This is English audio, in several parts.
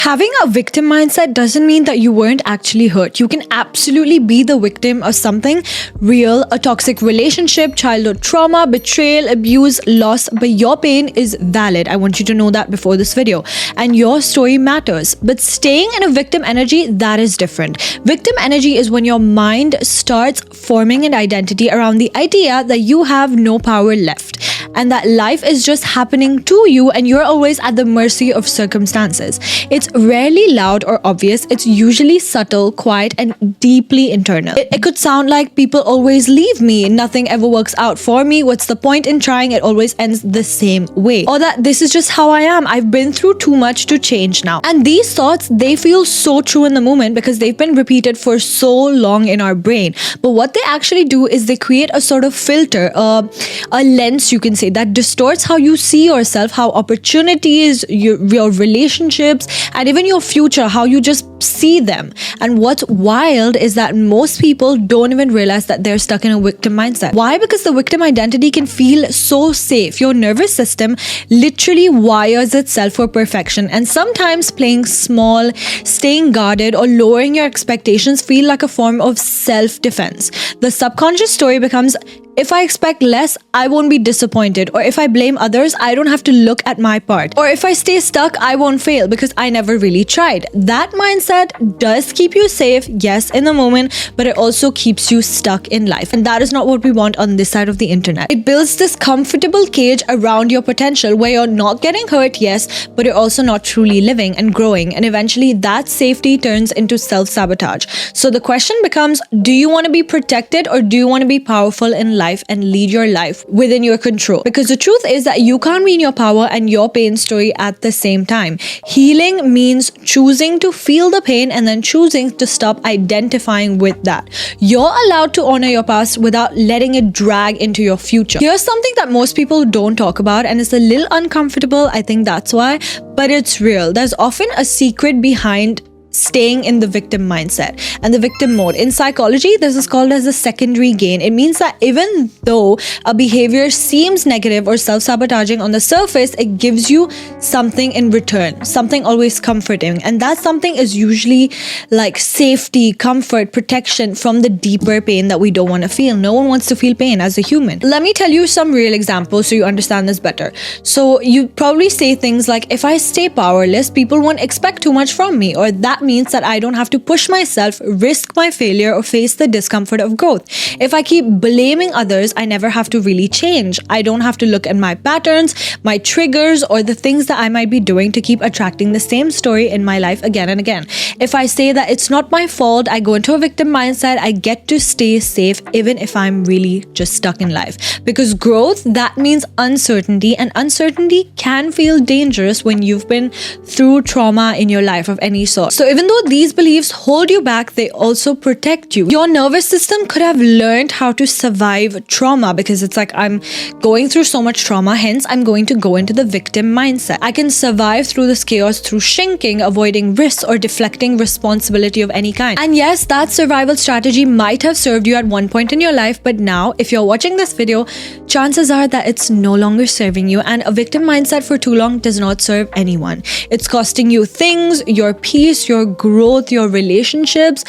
Having a victim mindset doesn't mean that you weren't actually hurt. You can absolutely be the victim of something real, a toxic relationship, childhood trauma, betrayal, abuse, loss, but your pain is valid. I want you to know that before this video. And your story matters. But staying in a victim energy, that is different. Victim energy is when your mind starts forming an identity around the idea that you have no power left and that life is just happening to you and you're always at the mercy of circumstances. It's rarely loud or obvious. It's usually subtle, quiet, and deeply internal. It could sound like people always leave me, nothing ever works out for me, what's the point in trying, it always ends the same way. Or that this is just how I am, I've been through too much to change now. And these thoughts, they feel so true in the moment because they've been repeated for so long in our brain. But what they actually do is they create a sort of filter, a lens you can say, that distorts how you see yourself, how opportunities, your relationships, and even your future, how you just see them. And what's wild is that most people don't even realize that they're stuck in a victim mindset. Why? Because the victim identity can feel so safe. Your nervous system literally wires itself for perfection, and sometimes playing small, staying guarded, or lowering your expectations feel like a form of self-defense. The subconscious story becomes, if I expect less, I won't be disappointed. Or if I blame others, I don't have to look at my part. Or if I stay stuck, I won't fail because I never really tried. That mindset does keep you safe, yes, in the moment, but it also keeps you stuck in life. And that is not what we want on this side of the internet. It builds this comfortable cage around your potential where you're not getting hurt, yes, but you're also not truly living and growing. And eventually that safety turns into self-sabotage. So the question becomes, do you want to be protected or do you want to be powerful in life and lead your life within your control? Because the truth is that you can't be in your power and your pain story at the same time. Healing means choosing to feel the pain and then choosing to stop identifying with that. You're allowed to honor your past without letting it drag into your future. Here's something that most people don't talk about, and it's a little uncomfortable. I think that's why, but it's real. There's often a secret behind staying in the victim mindset and the victim mode. In psychology, this is called as a secondary gain. It means that even though a behavior seems negative or self-sabotaging on the surface, it gives you something in return, something always comforting. And that something is usually like safety, comfort, protection from the deeper pain that we don't want to feel. No one wants to feel pain as a human. Let me tell you some real examples so you understand this better. So you probably say things like, if I stay powerless, people won't expect too much from me, or that means that I don't have to push myself, risk my failure, or face the discomfort of growth. If I keep blaming others, I never have to really change. I don't have to look at my patterns, my triggers, or the things that I might be doing to keep attracting the same story in my life again and again. If I say that it's not my fault, I go into a victim mindset, I get to stay safe even if I'm really just stuck in life. Because growth, that means uncertainty, and uncertainty can feel dangerous when you've been through trauma in your life of any sort. So even though these beliefs hold you back, they also protect you. Your nervous system could have learned how to survive trauma because it's like, I'm going through so much trauma, hence I'm going to go into the victim mindset. I can survive through this chaos through shrinking, avoiding risks, or deflecting responsibility of any kind. And yes, that survival strategy might have served you at one point in your life, but now if you're watching this video, chances are that it's no longer serving you, and a victim mindset for too long does not serve anyone. It's costing you things, your peace, your growth, your relationships,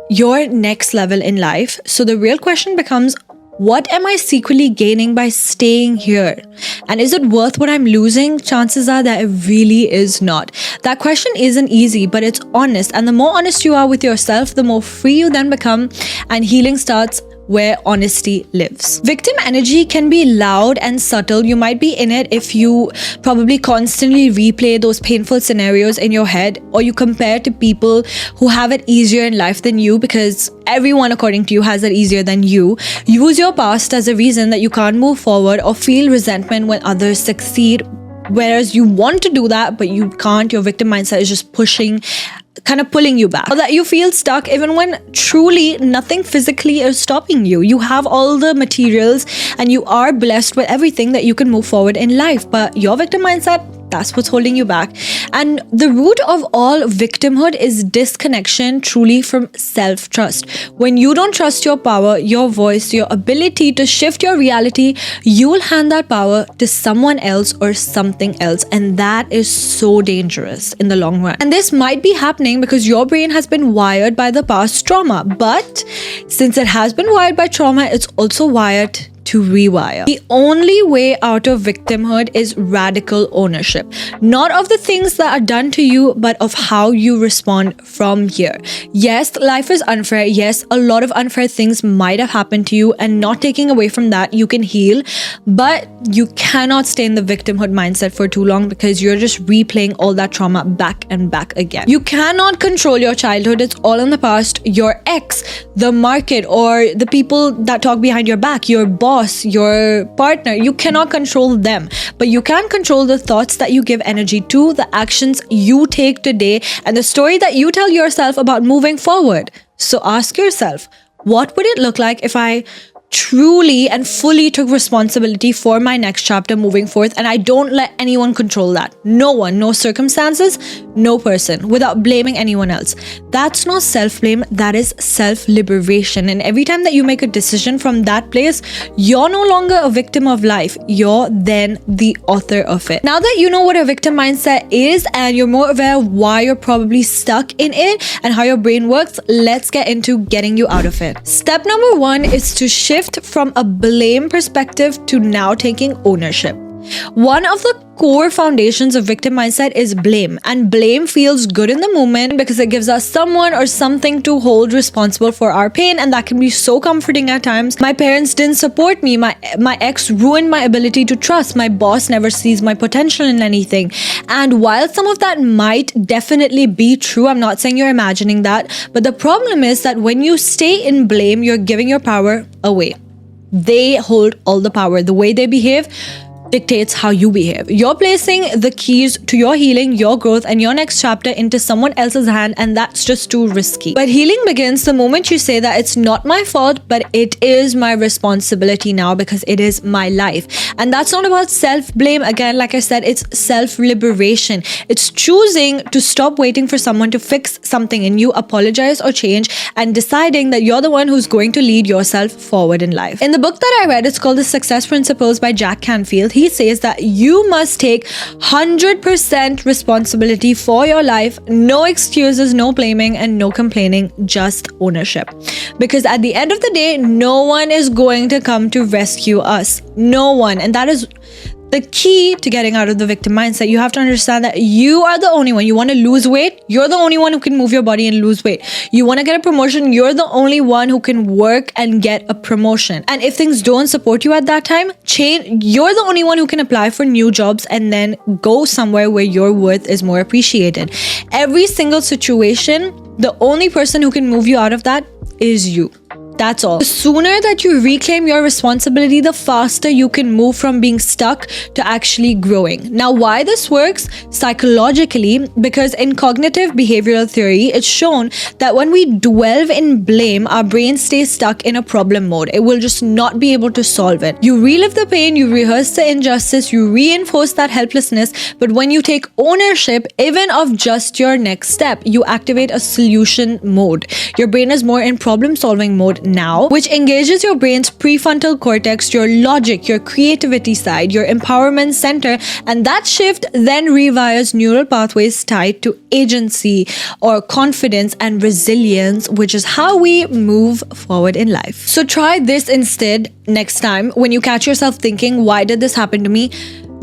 your next level in life. So the real question becomes, what am I secretly gaining by staying here? And is it worth what I'm losing? Chances are that it really is not. That question isn't easy, but it's honest. And the more honest you are with yourself, the more free you then become, and healing starts where honesty lives. Victim energy can be loud and subtle. You might be in it if you probably constantly replay those painful scenarios in your head, or you compare to people who have it easier in life than you, because everyone according to you has it easier than you. Use your past as a reason that you can't move forward, or feel resentment when others succeed, whereas you want to do that but you can't. Your victim mindset is just kind of pulling you back, or that you feel stuck even when truly nothing physically is stopping you. You have all the materials and you are blessed with everything that you can move forward in life, but your victim mindset That's what's holding you back. And the root of all victimhood is disconnection truly from self-trust. When you don't trust your power, your voice, your ability to shift your reality, you will hand that power to someone else or something else. And that is so dangerous in the long run. And this might be happening because your brain has been wired by the past trauma. But since it has been wired by trauma, it's also wired to rewire. The only way out of victimhood is radical ownership. Not of the things that are done to you, but of how you respond from here. Yes, life is unfair. Yes, a lot of unfair things might have happened to you, and not taking away from that, you can heal. But you cannot stay in the victimhood mindset for too long because you're just replaying all that trauma back and back again. You cannot control your childhood. It's all in the past. Your ex, the market, or the people that talk behind your back, your boss, your partner, you cannot control them, but you can control the thoughts that you give energy to, the actions you take today, and the story that you tell yourself about moving forward. So ask yourself, what would it look like if I truly and fully took responsibility for my next chapter moving forth, and I don't let anyone control that? No one, no circumstances, no person, without blaming anyone else. That's not self-blame, that is self-liberation. And every time that you make a decision from that place, you're no longer a victim of life, you're then the author of it. Now that you know what a victim mindset is and you're more aware of why you're probably stuck in it and how your brain works, let's get into getting you out of it. Step number 1 is to shift from a blame perspective to now taking ownership. One of the core foundations of victim mindset is blame, and blame feels good in the moment because it gives us someone or something to hold responsible for our pain, and that can be so comforting at times. My parents didn't support me, my ex ruined my ability to trust, my boss never sees my potential in anything. And while some of that might definitely be true, I'm not saying you're imagining that, but the problem is that when you stay in blame, you're giving your power away. They hold all the power. The way they behave dictates how you behave. You're placing the keys to your healing, your growth, and your next chapter into someone else's hand, and that's just too risky. But healing begins the moment you say that it's not my fault, but it is my responsibility now because it is my life. And that's not about self-blame. Again, like I said, it's self-liberation. It's choosing to stop waiting for someone to fix something in you, apologize or change, and deciding that you're the one who's going to lead yourself forward in life. In the book that I read, it's called The Success Principles by Jack Canfield. He says that you must take 100% responsibility for your life. No excuses, no blaming, and no complaining, just ownership. Because at the end of the day, no one is going to come to rescue us. No one. And that is the key to getting out of the victim mindset. You have to understand that you are the only one. You want to lose weight? You're the only one who can move your body and lose weight. You want to get a promotion? You're the only one who can work and get a promotion. And if things don't support you at that time, you're the only one who can apply for new jobs and then go somewhere where your worth is more appreciated. Every single situation, the only person who can move you out of that is you. That's all. The sooner that you reclaim your responsibility, the faster you can move from being stuck to actually growing. Now, why this works psychologically, because in cognitive behavioral theory, it's shown that when we dwell in blame, our brain stays stuck in a problem mode. It will just not be able to solve it. You relive the pain, you rehearse the injustice, you reinforce that helplessness. But when you take ownership, even of just your next step, you activate a solution mode. Your brain is more in problem-solving mode now, which engages your brain's prefrontal cortex, your logic, your creativity side, your empowerment center, and that shift then rewires neural pathways tied to agency or confidence and resilience, which is how we move forward in life. So try this instead next time when you catch yourself thinking, why did this happen to me?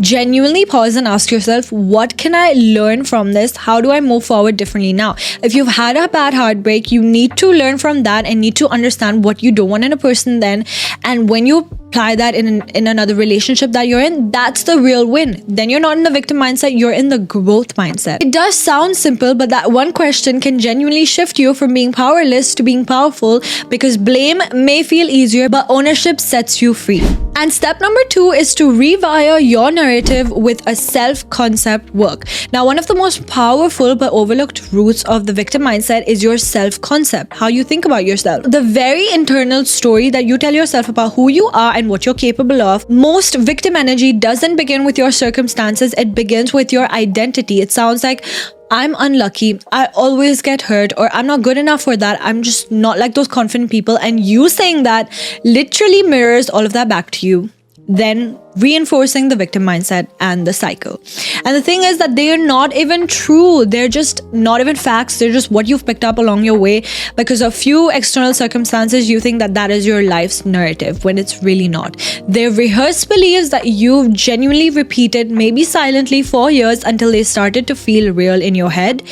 Genuinely pause and ask yourself, what can I learn from this? How do I move forward differently now? If you've had a bad heartbreak, you need to learn from that and need to understand what you don't want in a person then. And when you apply that in another relationship that you're in, that's the real win. Then you're not in the victim mindset, you're in the growth mindset. It does sound simple, but that one question can genuinely shift you from being powerless to being powerful, because blame may feel easier, but ownership sets you free. And step number 2 is to rewire your narrative with a self-concept work. Now, one of the most powerful but overlooked roots of the victim mindset is your self-concept, how you think about yourself. The very internal story that you tell yourself about who you are and what you're capable of. Most victim energy doesn't begin with your circumstances, it begins with your identity. It sounds like, I'm unlucky, I always get hurt, or I'm not good enough for that, I'm just not like those confident people. And you saying that literally mirrors all of that back to you, then reinforcing the victim mindset and the cycle. And the thing is that they are not even true. They're just not even facts. They're just what you've picked up along your way because of few external circumstances. You think that that is your life's narrative when it's really not. They're rehearsed beliefs that you've genuinely repeated, maybe silently, for years until they started to feel real in your head.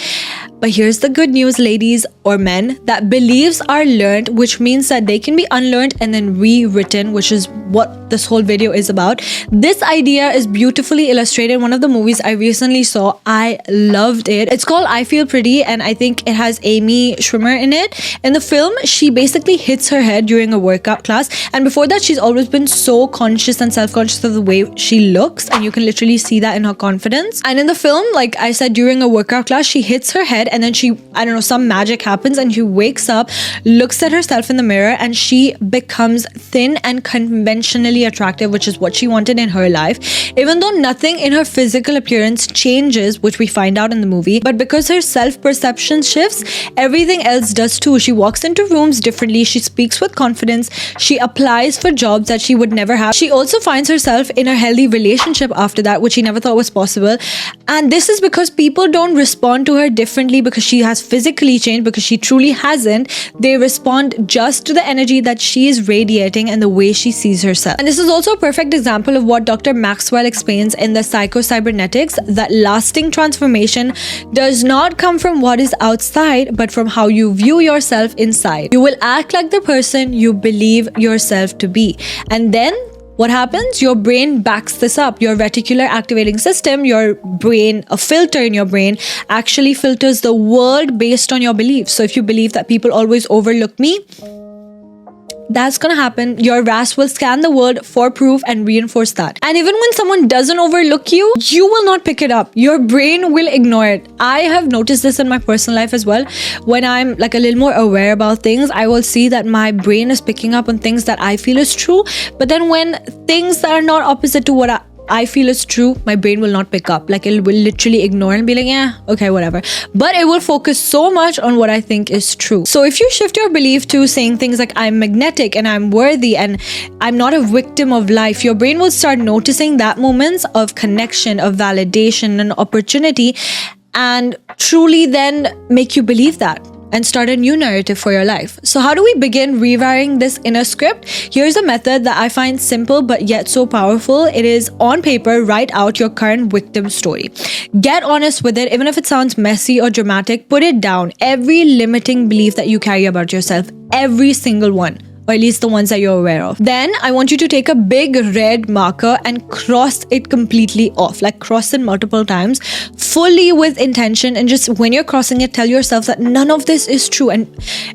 But here's the good news, ladies or men, that beliefs are learned, which means that they can be unlearned and then rewritten, which is what this whole video is about. This idea is beautifully illustrated in one of the movies I recently saw. I loved it. It's called I Feel Pretty, and I think it has Amy Schumer in it. In the film, she basically hits her head during a workout class, and before that, she's always been so conscious and self-conscious of the way she looks, and you can literally see that in her confidence. And in the film, like I said, during a workout class, she hits her head, and then she, I don't know, some magic happens, and she wakes up, looks at herself in the mirror, and she becomes thin and conventionally attractive, which is what she wanted in her life. Even though nothing in her physical appearance changes, which we find out in the movie, but because her self-perception shifts, everything else does too. She walks into rooms differently, she speaks with confidence, she applies for jobs that she would never have. She also finds herself in a healthy relationship after that, which she never thought was possible. And this is because people don't respond to her differently because she has physically changed, because she truly hasn't. They respond just to the energy that she is radiating and the way she sees herself. And this is also a perfect example of what Dr. Maxwell explains in the Psycho-Cybernetics, that lasting transformation does not come from what is outside, but from how you view yourself inside. You will act like the person you believe yourself to be. And then what happens? Your brain backs this up. Your reticular activating system, your brain, a filter in your brain, actually filters the world based on your beliefs. So if you believe that people always overlook me, that's gonna happen. Your RAS will scan the world for proof and reinforce that. And even when someone doesn't overlook you, you will not pick it up. Your brain will ignore it. I have noticed this in my personal life as well. When I'm like a little more aware about things, I will see that my brain is picking up on things that I feel is true. But then when things that are not opposite to what I feel is true, my brain will not pick up. Like, it will literally ignore and be like, yeah, okay, whatever. But it will focus so much on what I think is true. So if you shift your belief to saying things like, I'm magnetic and I'm worthy and I'm not a victim of life, your brain will start noticing that moments of connection, of validation and opportunity, and truly then make you believe that and start a new narrative for your life. So how do we begin rewiring this inner script? Here's a method that I find simple but yet so powerful. It is, on paper, write out your current victim story. Get honest with it. Even if it sounds messy or dramatic, put it down. Every limiting belief that you carry about yourself, every single one, or at least the ones that you're aware of. Then I want you to take a big red marker and cross it completely off, like cross it multiple times, fully with intention. And just when you're crossing it, tell yourself that none of this is true. And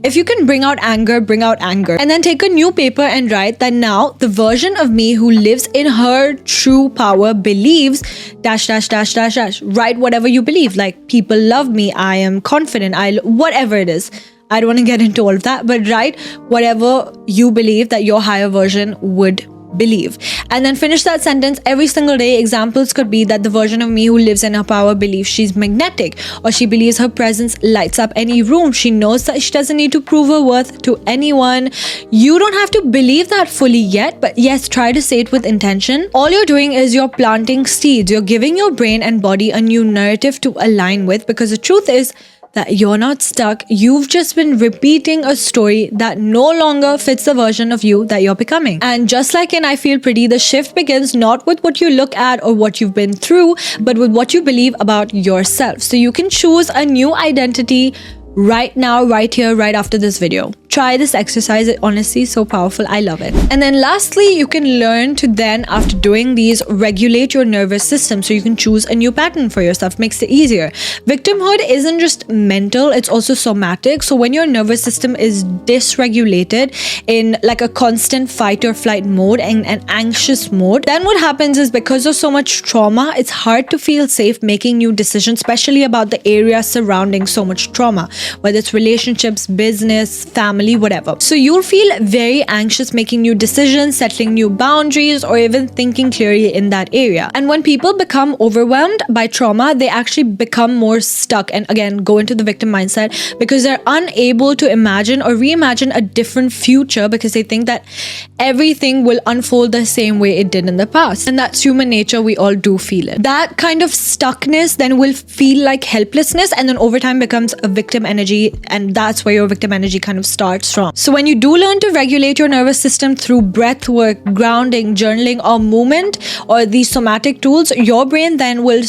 if you can bring out anger, bring out anger. And then take a new paper and write that now the version of me who lives in her true power believes dash dash dash dash dash. Write whatever you believe, like people love me, I am confident, whatever it is. I don't want to get into all of that, but write whatever you believe that your higher version would believe. And then finish that sentence every single day. Examples could be that the version of me who lives in her power believes she's magnetic, or she believes her presence lights up any room. She knows that she doesn't need to prove her worth to anyone. You don't have to believe that fully yet, but yes, try to say it with intention. All you're doing is you're planting seeds. You're giving your brain and body a new narrative to align with, because the truth is that you're not stuck. You've just been repeating a story that no longer fits the version of you that you're becoming. And just like in I Feel Pretty, the shift begins not with what you look at or what you've been through, but with what you believe about yourself. So you can choose a new identity right now, right here, right after this video. Try this exercise. It honestly is so powerful. I love it. And then lastly, you can learn to then, after doing these, regulate your nervous system so you can choose a new pattern for yourself. Makes it easier. Victimhood isn't just mental, it's also somatic. So when your nervous system is dysregulated in like a constant fight or flight mode and an anxious mode, then what happens is, because of so much trauma, it's hard to feel safe making new decisions, especially about the area surrounding so much trauma, whether it's relationships, business, family, whatever. So you'll feel very anxious making new decisions, settling new boundaries, or even thinking clearly in that area. And when people become overwhelmed by trauma, they actually become more stuck and again go into the victim mindset because they're unable to imagine or reimagine a different future because they think that everything will unfold the same way it did in the past. And that's human nature. We all do feel it. That kind of stuckness then will feel like helplessness, and then over time becomes a victim energy, and that's where your victim energy kind of starts from. So when you do learn to regulate your nervous system through breath work, grounding, journaling, or movement, or these somatic tools, your brain then will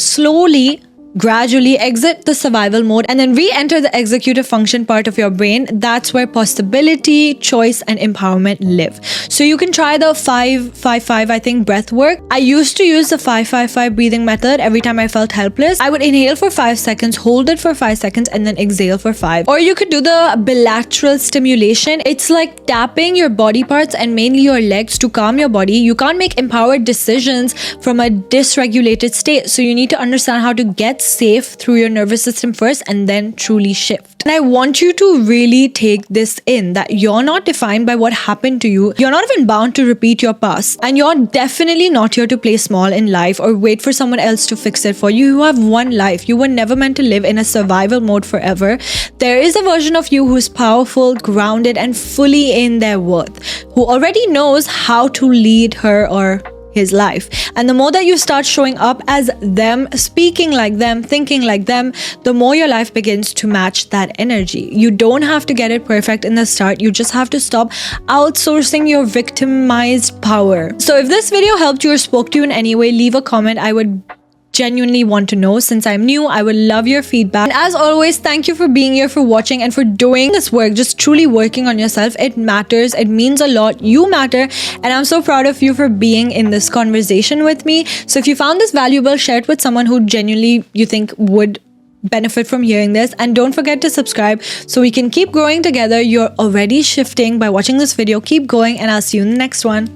gradually exit the survival mode and then re-enter the executive function part of your brain. That's where possibility, choice, and empowerment live. So you can try the 5-5-5, I think, breath work. I used to use the 5-5-5 breathing method every time I felt helpless. I would inhale for 5 seconds, hold it for 5 seconds, and then exhale for 5. Or you could do the bilateral stimulation. It's like tapping your body parts and mainly your legs to calm your body. You can't make empowered decisions from a dysregulated state. So you need to understand how to get safe through your nervous system first and then truly shift. And I want you to really take this in, that you're not defined by what happened to you. You're not even bound to repeat your past. And you're definitely not here to play small in life or wait for someone else to fix it for you. You have one life. You were never meant to live in a survival mode forever. There is a version of you who's powerful, grounded, and fully in their worth, who already knows how to lead her or his life. And the more that you start showing up as them, speaking like them, thinking like them, the more your life begins to match that energy. You don't have to get it perfect in the start. You just have to stop outsourcing your victimized power. So if this video helped you or spoke to you in any way, leave a comment. I would genuinely want to know. Since I'm new, I would love your feedback. And as always, thank you for being here, for watching, and for doing this work, just truly working on yourself. It matters. It means a lot. You matter. And I'm so proud of you for being in this conversation with me. So if you found this valuable, share it with someone who genuinely you think would benefit from hearing this. And don't forget to subscribe so we can keep growing together. You're already shifting by watching this video. Keep going, and I'll see you in the next one.